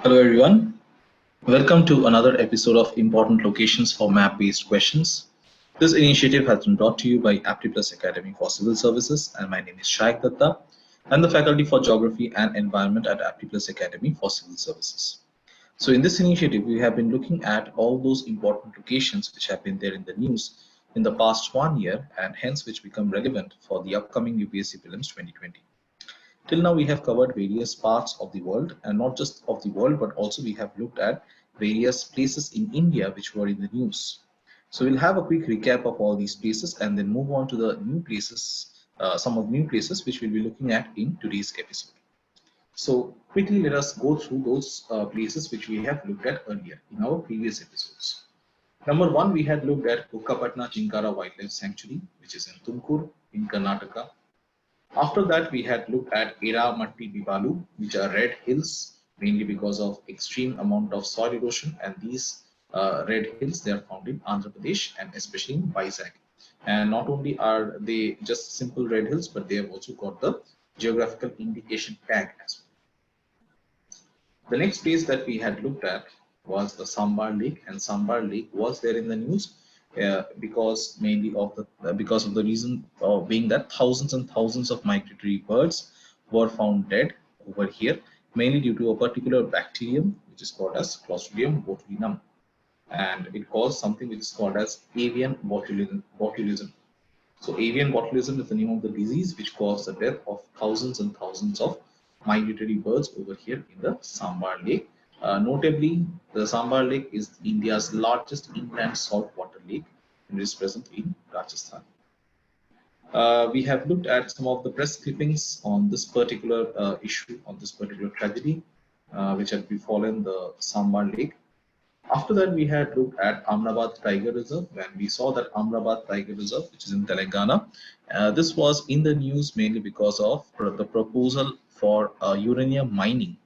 Hello everyone. Welcome to another episode of Important Locations for Map-Based Questions. This initiative has been brought to you by Aptiplus Academy for Civil Services, and my name is Shaik Datta. I'm the faculty for Geography and Environment at Aptiplus Academy for Civil Services. So in this initiative, we have been looking at all those important locations which have been there in the news in the past 1 year and hence which become relevant for the upcoming UPSC Prelims 2020. Till now, we have covered various parts of the world, and not just of the world, but also we have looked at various places in India which were in the news. So we'll have a quick recap of all these places and then move on to the new places, some of the new places which we'll be looking at in today's episode. So quickly, let us go through those places which we have looked at earlier in our previous episodes. Number one, we had looked at Bukkapatna Chinkara Wildlife Sanctuary, which is in Tumkur in Karnataka. After that, we had looked at Eramatti Bibalu, which are red hills, mainly because of extreme amount of soil erosion. And these red hills, they are found in Andhra Pradesh and especially in Vizag. And not only are they just simple red hills, but they have also got the geographical indication tag as well. The next place that we had looked at was the Sambar Lake, and Sambar Lake was there in the news because mainly of the because of the reason being that thousands and thousands of migratory birds were found dead over here, mainly due to a particular bacterium which is called as Clostridium botulinum, and it caused something which is called as avian botulism. So avian botulism is the name of the disease which caused the death of thousands and thousands of migratory birds over here in the Sambar Lake. Notably, the Sambar Lake is India's largest inland saltwater lake and is present in Rajasthan. We have looked at some of the press clippings on this particular issue, on this particular tragedy, which had befallen the Sambar Lake. After that, we had looked at Amrabad Tiger Reserve when we saw that Amrabad Tiger Reserve, which is in Telangana, this was in the news mainly because of the proposal for uranium mining,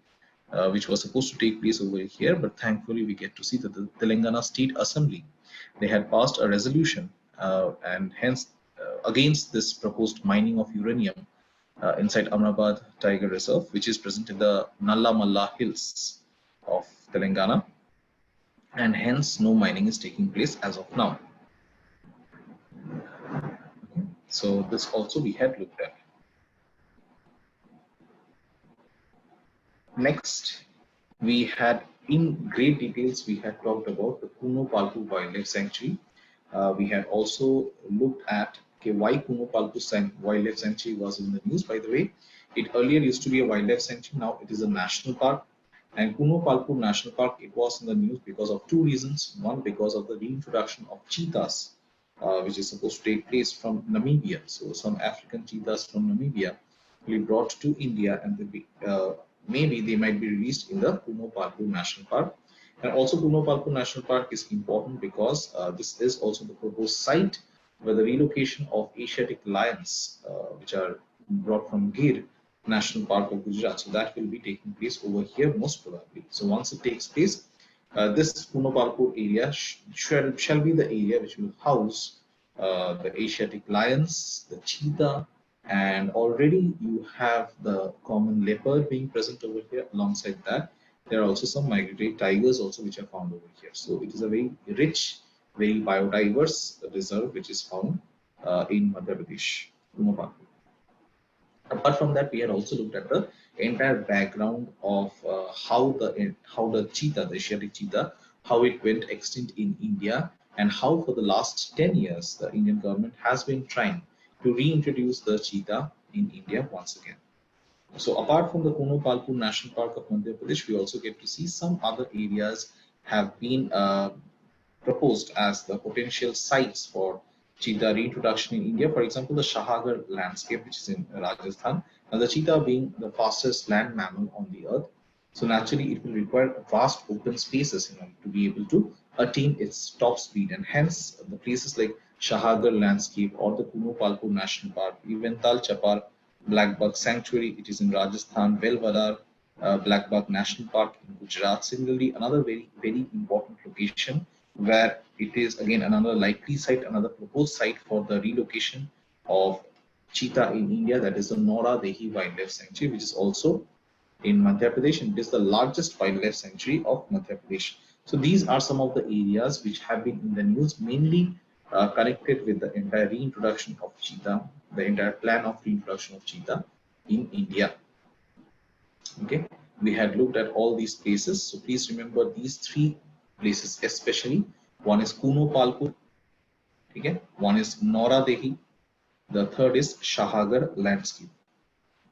which was supposed to take place over here. But thankfully, we get to see that the Telangana State Assembly, they had passed a resolution and hence against this proposed mining of uranium inside Amrabad Tiger Reserve, which is present in the Nalla Malla Hills of Telangana, and hence no mining is taking place as of now. So this also we had looked at. Next, we had in great details, we had talked about the Kuno Palpu Wildlife Sanctuary. We had also looked at okay, why Kuno Palpu Wildlife Sanctuary was in the news, by the way. It earlier used to be a wildlife sanctuary, now it is a national park. And Kuno Palpu National Park, it was in the news because of two reasons. One, because of the reintroduction of cheetahs, which is supposed to take place from Namibia. So some African cheetahs from Namibia will be brought to India, and maybe they might be released in the Kuno Palpu National Park. And also Kuno Palpu National Park is important because this is also the proposed site where the relocation of Asiatic lions, which are brought from Gir National Park of Gujarat. So that will be taking place over here most probably. So once it takes place, this Kuno Palpu area shall be the area which will house the Asiatic lions, the cheetah, and already you have the common leopard being present over here. Alongside that, there are also some migratory tigers also which are found over here. So it is a very rich, very biodiverse reserve which is found in Madhya Pradesh, Kuno Palpu. Apart from that, we had also looked at the entire background of how the cheetah, the Asiatic cheetah, how it went extinct in India, and how for the last 10 years the Indian government has been trying to reintroduce the cheetah in India once again. So apart from the Kuno Palpu National Park of Madhya Pradesh, we also get to see some other areas have been proposed as the potential sites for cheetah reintroduction in India. For example, the Shahagar landscape, which is in Rajasthan, and the cheetah being the fastest land mammal on the earth. So naturally, it will require vast open spaces in order to be able to attain its top speed, and hence the places like Shahagar landscape or the Kuno Palpu National Park, even Tal Chapar Blackbuck Sanctuary, it is in Rajasthan, Velvadar Blackbuck National Park in Gujarat. Similarly, another very important location where it is again another likely site, another proposed site for the relocation of cheetah in India, that is the Nora Dehi Wildlife Sanctuary, which is also in Madhya Pradesh, and it is the largest wildlife sanctuary of Madhya Pradesh. So these are some of the areas which have been in the news, mainly connected with the entire reintroduction of cheetah, the entire plan of reintroduction of cheetah in India. Okay, we had looked at all these places, so please remember these three places especially. One is Kuno Palpur, okay, one is Nora Dehi, the third is Shahagar landscape.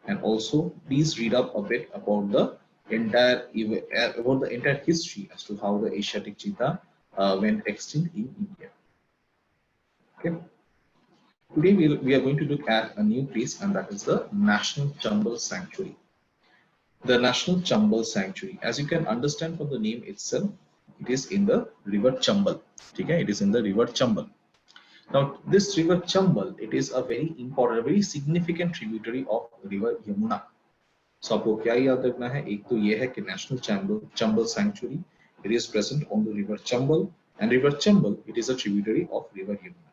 And also please read up a bit about the entire history as to how the Asiatic cheetah went extinct in India. Okay. Today we are going to look at a new place, and that is the National Chambal Sanctuary. The National Chambal Sanctuary, as you can understand from the name itself, it is in the river Chambal. Okay, it is in the river Chambal. Now, this river Chambal, it is a very important, a very significant tributary of river Yamuna. So आपको क्या याद रखना है? एक तो ये है कि National Chambal Sanctuary, it is present on the river Chambal, and river Chambal, it is a tributary of river Yamuna.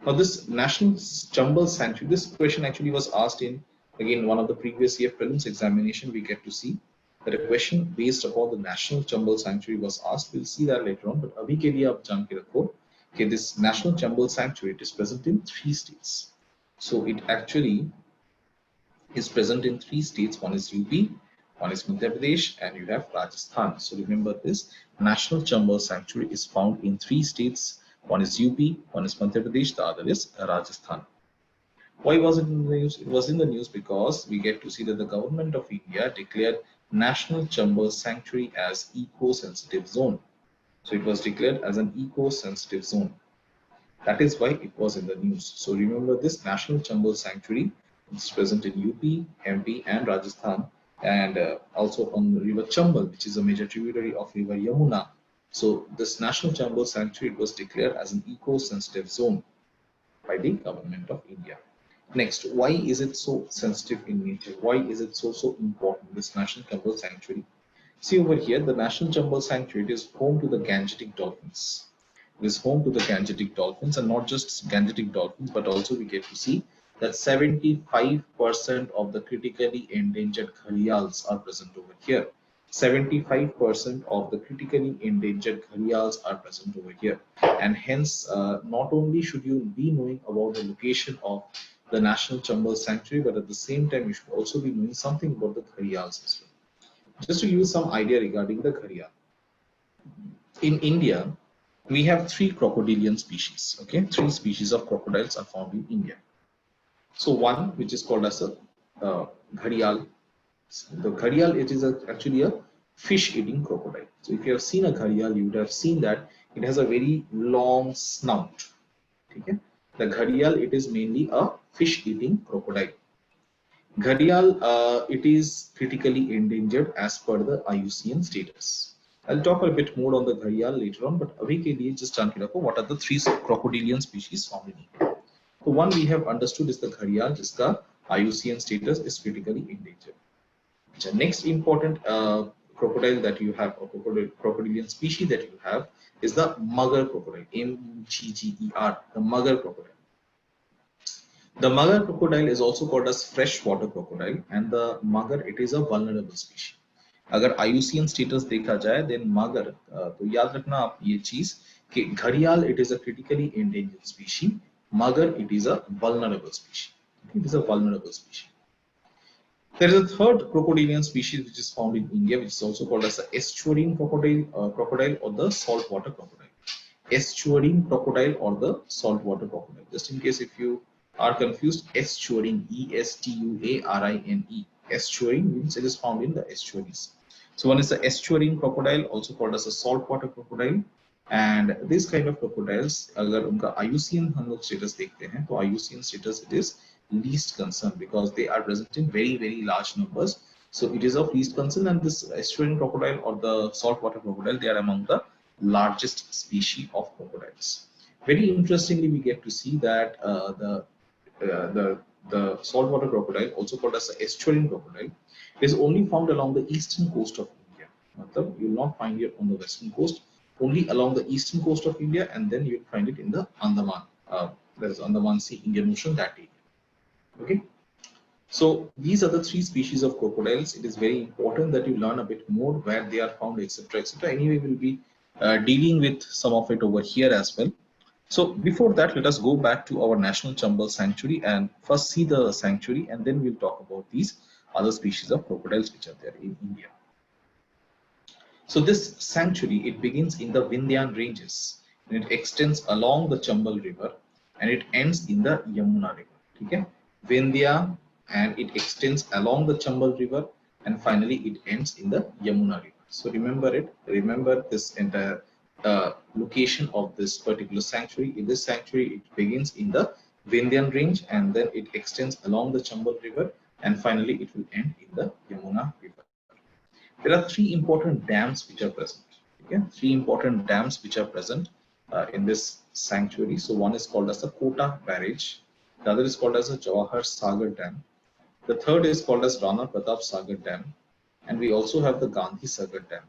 Now, this National Chambal Sanctuary, this question actually was asked in again one of the previous year prelims examination. We get to see that a question based upon the National Chambal Sanctuary was asked. We'll see that later on, but अभी के लिए आप जान के रखो कि this National Chambal Sanctuary, it is present in 3 states. So it actually is present in 3 states. One is UP, one is Madhya Pradesh, and you have Rajasthan. So remember this National Chambal Sanctuary is found in 3 states. One is UP, one is Madhya Pradesh, the other is Rajasthan. Why was it in the news? It was in the news because we get to see that the government of India declared National Chambal Sanctuary as eco-sensitive zone. So it was declared as an eco-sensitive zone. That is why it was in the news. So remember this National Chambal Sanctuary is present in UP, MP, and Rajasthan, and also on the river Chambal, which is a major tributary of river Yamuna. So this National Chambal Sanctuary was declared as an eco-sensitive zone by the government of India. Next, why is it so sensitive in nature? Why is it so important, this National Chambal Sanctuary? See over here, the National Chambal Sanctuary is home to the Gangetic dolphins. It is home to the Gangetic dolphins, and not just Gangetic dolphins, but also we get to see that 75% of the critically endangered gharials are present over here. 75% of the critically endangered gharials are present over here, and hence not only should you be knowing about the location of the National Chambal Sanctuary, but at the same time you should also be knowing something about the gharials as well. Just to give you some idea regarding the gharial. In India, we have 3 crocodilian species. Okay, 3 species of crocodiles are found in India. So one which is called as a gharial. The gharial, it is actually a fish-eating crocodile. So if you have seen a gharial, you would have seen that it has a very long snout. Okay? The gharial, it is mainly a fish-eating crocodile. Gharial, it is critically endangered as per the IUCN status. I'll talk a bit more on the gharial later on, but abhi ke liye just jaan ke rakho what are the 3 crocodilian species found in India. So one we have understood is the gharial, jiska IUCN status is critically endangered. The next important crocodile that you have, or crocodilian species that you have, is the mugger crocodile, MGGER, the mugger crocodile. The mugger crocodile is also called as freshwater crocodile, and the mugger, it is a vulnerable species. अगर IUCN status देखा जाए, then mugger, तो याद रखना आप ये चीज कि घड़ियाल, it is a critically endangered species, mugger, it is a vulnerable species. It is a vulnerable species. There is a third crocodilian species which is found in India, which is also called as the estuarine crocodile or the saltwater crocodile. Estuarine crocodile or the saltwater crocodile. Just in case if you are confused, estuarine, ESTUARINE. Estuarine means it is found in the estuaries. So one is the estuarine crocodile, also called as a saltwater crocodile. And this kind of crocodiles, अगर उनका IUCN हम लोग status देखते हैं, तो IUCN status it is least concern because they are present in very large numbers. So it is of least concern, and this estuarine crocodile or the saltwater crocodile, they are among the largest species of crocodiles. Very interestingly, we get to see that the saltwater crocodile, also called as the estuarine crocodile, is only found along the eastern coast of India. You will not find it on the western coast, only along the eastern coast of India, and then you will find it in the Andaman, that is Andaman Sea, Indian Ocean, that area. Okay. So these are the three species of crocodiles. It is very important that you learn a bit more where they are found, etc., etc. Anyway, we'll be dealing with some of it over here as well. So before that, let us go back to our National Chambal Sanctuary and first see the sanctuary, and then we'll talk about these other species of crocodiles which are there in India. So this sanctuary, it begins in the Vindhyan ranges and it extends along the Chambal River and it ends in the Yamuna River. Okay? Vindhya, and it extends along the Chambal River and finally it ends in the Yamuna River. So remember it. Remember this entire location of this particular sanctuary. In this sanctuary, it begins in the Vindhyan range and then it extends along the Chambal River and finally it will end in the Yamuna River. There are three important dams which are present. Okay, three important dams which are present in this sanctuary. So one is called as the Kota Barrage, the other is called as the Jawahar Sagar Dam, the third is called as Rana Pratap Sagar Dam, and we also have the Gandhi Sagar Dam.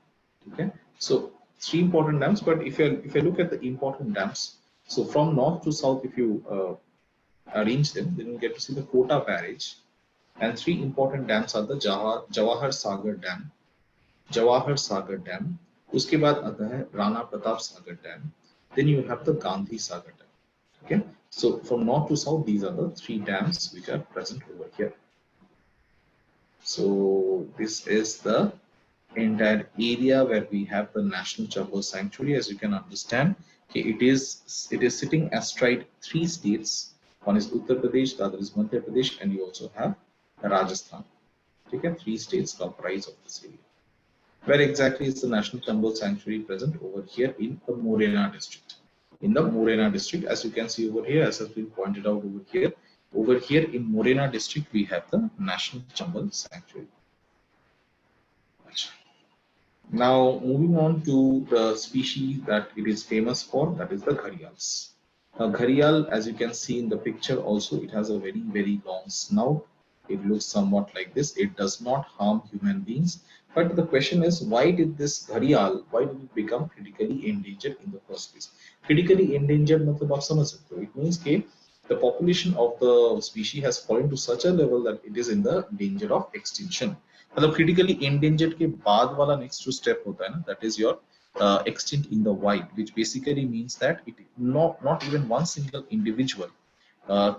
Okay, so three important dams. But if you look at the important dams, so from north to south, if you arrange them, then you get to see the Kota Barrage, and three important dams are the Jawahar Sagar Dam, Jawahar Sagar Dam, उसके बाद आता है Rana Pratap Sagar Dam, then you have the Gandhi Sagar Dam. Okay, so from north to south, these are the three dams which are present over here. So this is the entire area where we have the National Chambal Sanctuary. As you can understand, okay, it is sitting astride three states. One is Uttar Pradesh, the other is Madhya Pradesh, and you also have Rajasthan. Okay, three states comprise of this area. Where exactly is the National Chambal Sanctuary present? Over here in the Morena district. In the Morena district, as you can see over here, as has been pointed out over here in Morena district, we have the National Chambal Sanctuary. Now, moving on to the species that it is famous for, that is the gharials. Now, gharial, as you can see in the picture, also it has a very, very long snout. It looks somewhat like this. It does not harm human beings. But the question is, why did this gharial, why did it become critically endangered in the first place? Critically endangered matlab aap samajh sakte ho. It means that the population of the species has fallen to such a level that it is in the danger of extinction. मतलब critically endangered के बाद वाला next step होता है ना, that is your extinct in the wild, which basically means that it not even one single individual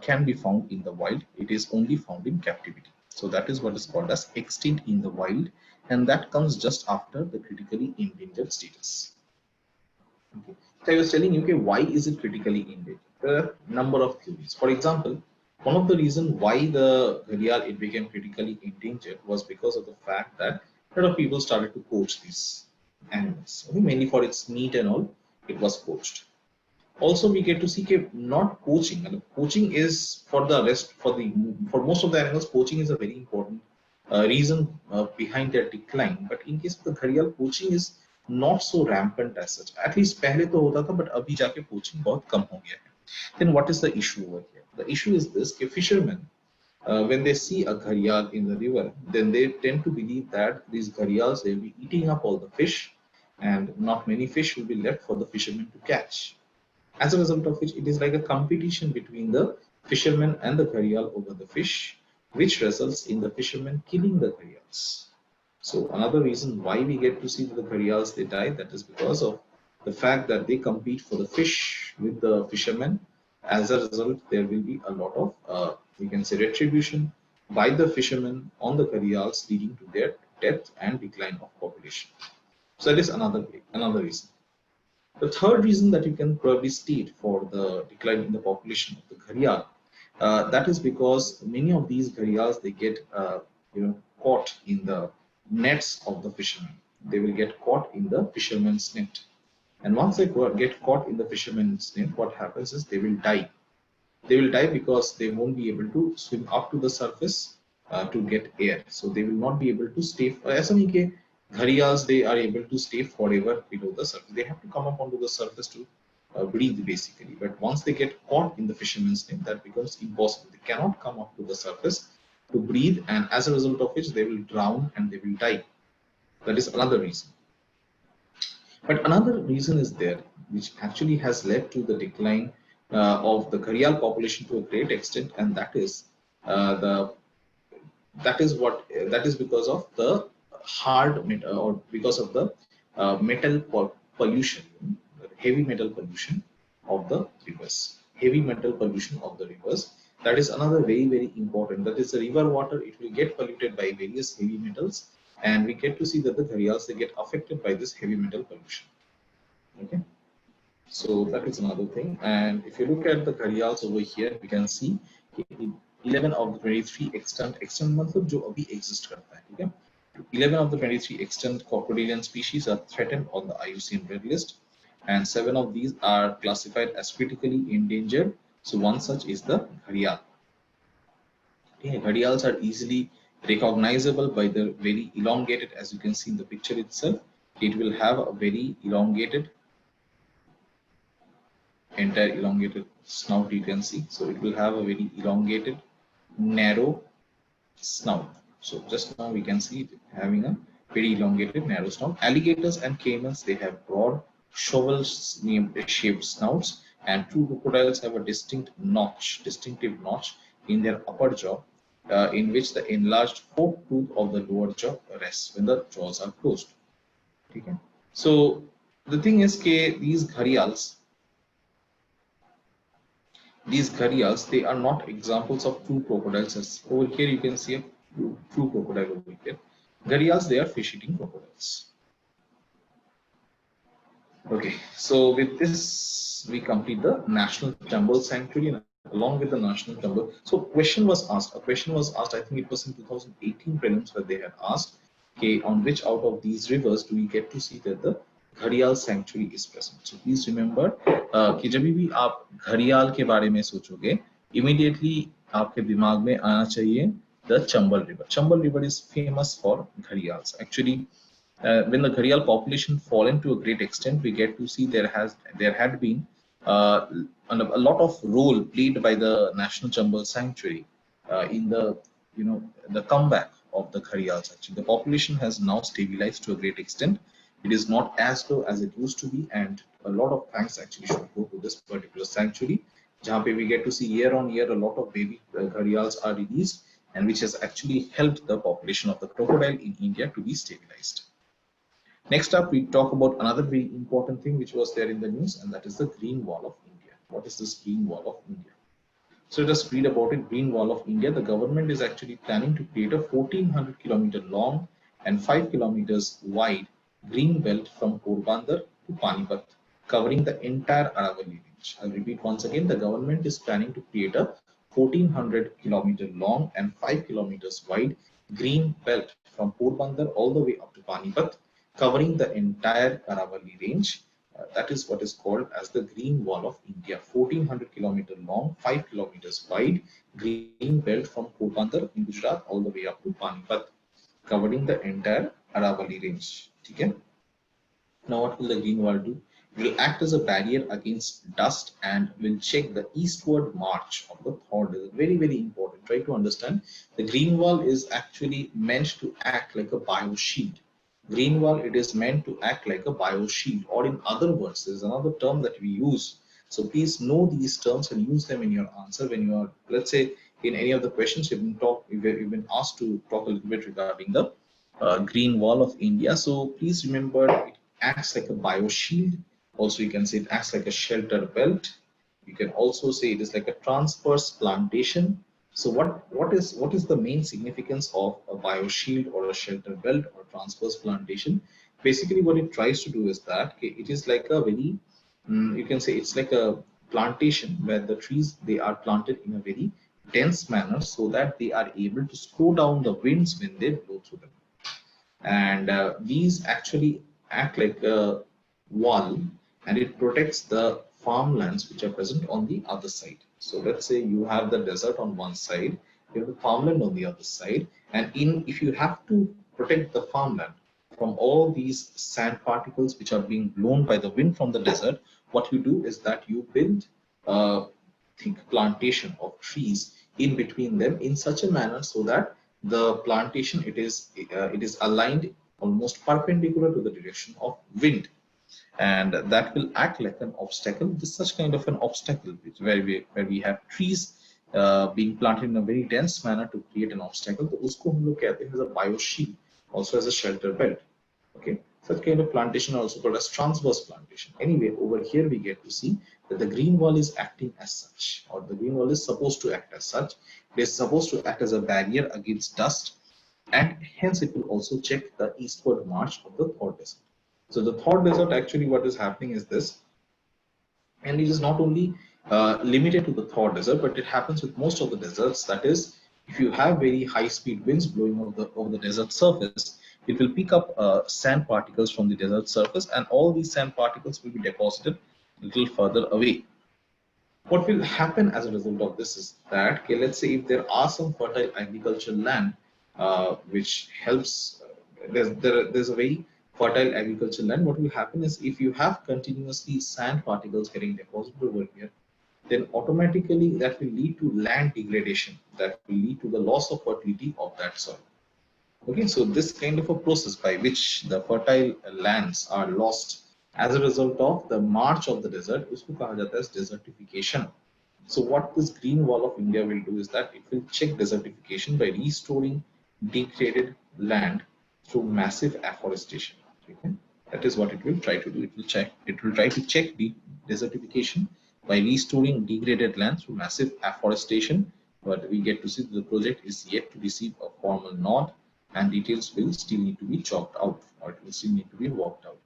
can be found in the wild. It is only found in captivity. So that is what is called as extinct in the wild, and that comes just after the critically endangered status. Okay. So I was telling you, okay, why is it critically endangered? There are a number of theories. For example, one of the reasons why the gharial it became critically endangered was because of the fact that a lot of people started to poach these animals. Okay, mainly for its meat and all, it was poached. Also, we get to see not poaching. And poaching is for the rest, for most of the animals, poaching is a very important reason behind their decline. But in case of the gharial, poaching is not so rampant as such. At least पहले तो होता था, but अभी जाके poaching बहुत कम हो गया है. Then what is the issue over here? The issue is this: fishermen, when they see a gharial in the river, then they tend to believe that these gharials they will be eating up all the fish, and not many fish will be left for the fishermen to catch. As a result of which, it is like a competition between the fishermen and the gharial over the fish, which results in the fishermen killing the gharials. So another reason why we get to see the gharials they die, that is because of the fact that they compete for the fish with the fishermen. As a result, there will be a lot of we can say retribution by the fishermen on the gharials, leading to their death and decline of population. So that is another reason. The third reason that you can probably state for the decline in the population of the gharial, that is because many of these gharials they get caught in the nets of the fishermen. They will get caught in the fisherman's net, and once they get caught in the fisherman's net, what happens is they will die. They will die because they won't be able to swim up to the surface to get air. So they will not be able to stay. ऐसा नहीं कि gharials they are able to stay forever below the surface. They have to come up onto the surface to breathe basically. But once they get caught in the fisherman's net, that becomes impossible. They cannot come up to the surface to breathe, and as a result of which they will drown and they will die. That is another reason. But another reason is there, which actually has led to the decline of the gharial population to a great extent, and that is the that is because of the or because of the pollution, heavy metal pollution of the rivers. Heavy metal pollution of the rivers. That is another very important. That is the river water. It will get polluted by various heavy metals, and we get to see that the gharials, they get affected by this heavy metal pollution. Okay. So that is another thing. And if you look at the gharials over here, we can see 11 of the 23 extant मतलब जो अभी exist करता है, ठीक है? 11 of the 23 extant crocodilian species are threatened on the IUCN Red List, and 7 of these are classified as critically endangered. So one such is the gharial. Okay, gharials are easily recognizable by the very elongated, as you can see in the picture itself. It will have a very elongated, entire elongated snout, you can see. So it will have a very elongated, narrow snout. So just now we can see it having a very elongated, narrow snout. Alligators and caimans, they have broad shovel shaped snouts, and true crocodiles have a distinctive notch in their upper jaw, in which the enlarged fork tooth of the lower jaw rests when the jaws are closed. Okay. So the thing is that these gharials, they are not examples of true crocodiles. As over here you can see a true crocodile over here. Gharials, they are fish eating crocodiles. Okay, so with this we complete the National Chambal Sanctuary, and along with the National Chambal. So a question was asked, I think it was in 2018 prelims, where they had asked, okay, on which out of these rivers do we get to see that the घड़ियाल sanctuary is present. So please remember कि जब भी आप घड़ियाल के बारे में सोचोगे, immediately आपके दिमाग में आना चाहिए the Chambal River. Chambal River is famous for gharials. Actually, when the gharial population fallen to a great extent, we get to see there had been a lot of role played by the National Chambal Sanctuary in the the comeback of the gharials. Actually, the population has now stabilized to a great extent. It is not as low as it used to be, and a lot of thanks actually should go to this particular sanctuary, जहाँ पे we get to see year on year a lot of baby gharials are released, and which has actually helped the population of the crocodile in India to be stabilized. Next up, we talk about another very important thing which was there in the news, and that is the Green Wall of India. What is this Green Wall of India? So let us read about it. Green Wall of India. The government is actually planning to create a 1400-kilometer long and 5 kilometers wide green belt from Porbandar to Panipat, covering the entire Aravalli range. I'll repeat once again. The government is planning to create a 1400-kilometer long and 5 kilometers wide green belt from Porbandar all the way up to Panipat, covering the entire Aravalli range. That is what is called as the Green Wall of India. 1400-kilometer long, 5 kilometers wide green belt from Porbandar in Gujarat all the way up to Panipat, covering the entire Aravalli range. Okay? Now what will the Green Wall do? It will act as a barrier against dust and will check the eastward march of the Thor Desert. Very important. Try to understand. The Green Wall is actually meant to act like a bioshield. Green Wall, it is meant to act like a bioshield, or in other words, there is another term that we use. So please know these terms and use them in your answer when you are, let's say, in any of the questions you've been asked to talk a little bit regarding the Green Wall of India. So please remember, it acts like a bioshield. Also, you can say it acts like a shelter belt. You can also say it is like a transverse plantation. So what is the main significance of a bioshield or a shelter belt or transverse plantation? Basically, what it tries to do is that it is like a very you can say it's like a plantation where the trees, they are planted in a very dense manner so that they are able to slow down the winds when they blow through them. And these actually act like a wall, and it protects the farmlands which are present on the other side. So let's say you have the desert on one side, you have the farmland on the other side, and if you have to protect the farmland from all these sand particles which are being blown by the wind from the desert, what you do is that you build a thick plantation of trees in between them in such a manner so that the plantation, it is aligned almost perpendicular to the direction of wind, and that will act like an obstacle. This is such kind of an obstacle where we have trees being planted in a very dense manner to create an obstacle, तो उसको हम लोग कहते हैं as a bioshield, also as a shelter belt. Okay, such kind of plantation are also called as transverse plantation. Anyway, over here we get to see that the green wall is acting as such, or the green wall is supposed to act as such. It is supposed to act as a barrier against dust, and hence it will also check the eastward march of the Thor Desert. So the Thor Desert, actually what is happening is this, and it is not only limited to the Thor Desert, but it happens with most of the deserts. That is, if you have very high speed winds blowing over the desert surface, it will pick up sand particles from the desert surface, and all these sand particles will be deposited a little further away. What will happen as a result of this is that, okay, let's say if there are some fertile agricultural land which helps, there's a very fertile agricultural land, what will happen is if you have continuously sand particles getting deposited over here, then automatically that will lead to land degradation, that will lead to the loss of fertility of that soil. Okay, so this kind of a process by which the fertile lands are lost as a result of the march of the desert, usko kaha jata hai desertification. So what this green wall of India will do is that it will check desertification by restoring degraded land through massive afforestation. Okay? That is what it will try to do. It will try to check the desertification by restoring degraded land through massive afforestation. But we get to see that the project is yet to receive a formal nod, and details will still need to be chalked out, or it will still need to be worked out.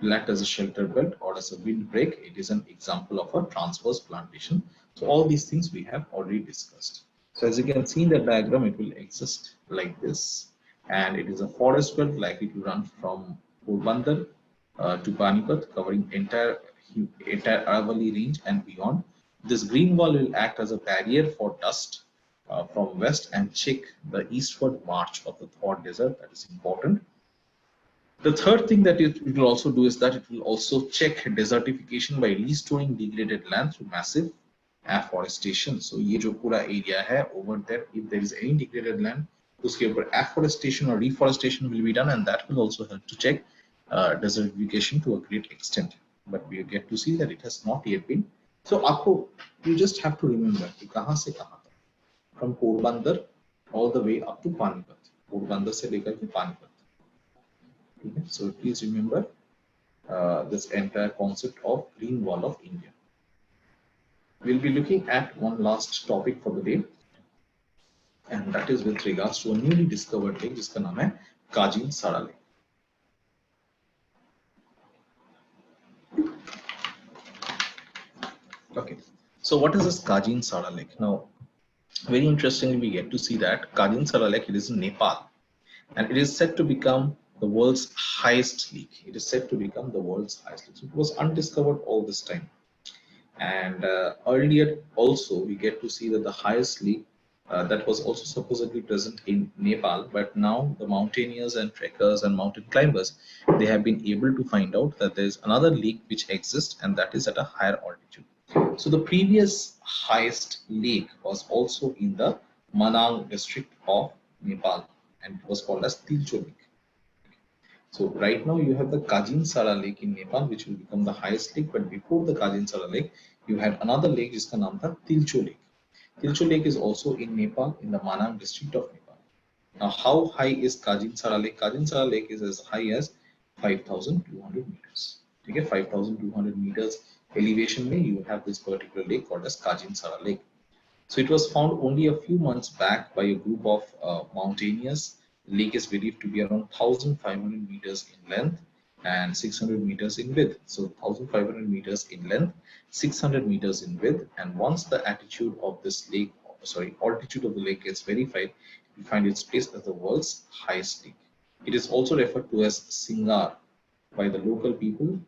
Will act as a shelter belt or as a windbreak. It is an example of a transverse plantation. So all these things we have already discussed. So as you can see in the diagram, it will exist like this, and it is a forest belt likely to run from Porbandar to Panipat, covering entire Aravalli range and beyond. This green wall will act as a barrier for dust from west and check the eastward march of the Thor Desert. That is important. The third thing that it will also do is that it will also check desertification by restoring degraded land through massive afforestation. So ये जो पूरा area है over there, if there is any degraded land, उसके ऊपर afforestation or reforestation will be done, and that will also help to check desertification to a great extent. But we get to see that it has not yet been. So आपको, you just have to remember कि कहाँ से कहाँ तक, from Porbandar all the way up to Panipat, Porbandar से लेकर के Panipat. Okay, so please remember this entire concept of green wall of India. We'll be looking at one last topic for the day, and that is with regards to a newly discovered lake जिसका नाम है Kajin Sara Lake. Okay, so what is this Kajin Sara Lake? Now, very interestingly, we get to see that Kajin Sara Lake, it is in Nepal, and it is said to become the world's highest lake. It is said to become the world's highest lake. So it was undiscovered all this time. And earlier also we get to see that the highest lake that was also supposedly present in Nepal, but now the mountaineers and trekkers and mountain climbers, they have been able to find out that there is another lake which exists, and that is at a higher altitude. So the previous highest lake was also in the Manang district of Nepal, and it was called as Tilcho Lake. So right now you have the Kajin Sara Lake in Nepal, which will become the highest lake. But before the Kajin Sara Lake, you had another lake, जिसका नाम था Tilcho Lake. Tilcho Lake is also in Nepal, in the Manang district of Nepal. Now, how high is Kajin Sara Lake? Kajin Sara Lake is as high as 5,200 meters. Okay, 5,200 meters elevation में you have this particular lake called as Kajin Sara Lake. So it was found only a few months back by a group of mountaineers. The lake is believed to be around 1,500 meters in length and 600 meters in width. So 1,500 meters in length, 600 meters in width. And once the altitude of this lake, altitude of the lake gets verified, we find its place as the world's highest lake. It is also referred to as Singar by the local people,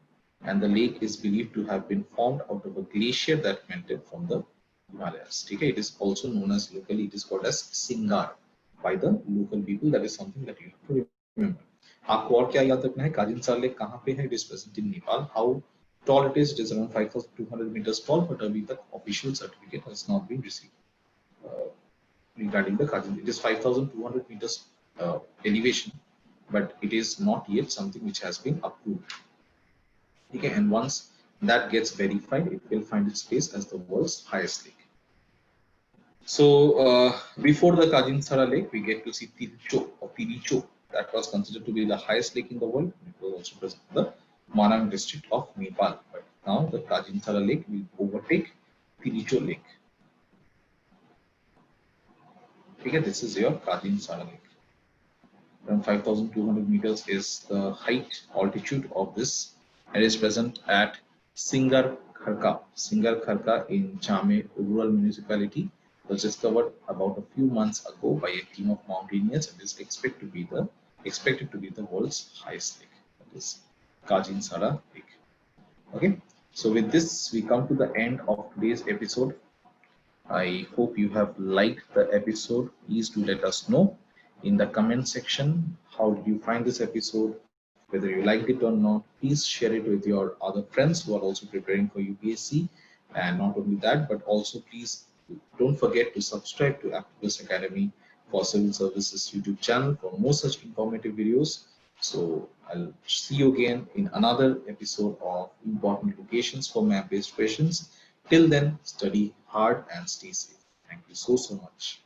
and the lake is believed to have been formed out of a glacier that melted from the Himalayas. Okay, it is also known as locally, it is called as Singar by the local people. That is something that you have to remember. आपको और क्या याद रखना है? Kajin Sara Lake कहाँ पे है? It is present in Nepal. How tall it is? It is around 5,200 meters tall, but अभी तक official certificate has not been received regarding the Kajin. It is 5,200 meters elevation, but it is not yet something which has been approved. Okay, and once that gets verified, it will find its place as the world's highest lake. So before the Kajinsara Lake, we get to see Tiricho or Tiricho. That was considered to be the highest lake in the world. It was also present in the Manang district of Nepal. But now the Kajinsara Lake will overtake Tiricho Lake. Okay, this is your Kajinsara Lake. Around 5,200 meters is the height altitude of this. It is present at Singar Kharka. Singar Kharka in Jame rural municipality was discovered about a few months ago by a team of mountaineers and is expected to be the world's highest lake. That is Kajinsara Lake. Okay. So with this, we come to the end of today's episode. I hope you have liked the episode. Please do let us know in the comment section how did you find this episode, whether you liked it or not. Please share it with your other friends who are also preparing for UPSC. And not only that, but also please don't forget to subscribe to Aptitude Academy for Civil Services YouTube channel for more such informative videos. So I'll see you again in another episode of important locations for map-based questions. Till then, study hard and stay safe. Thank you so much.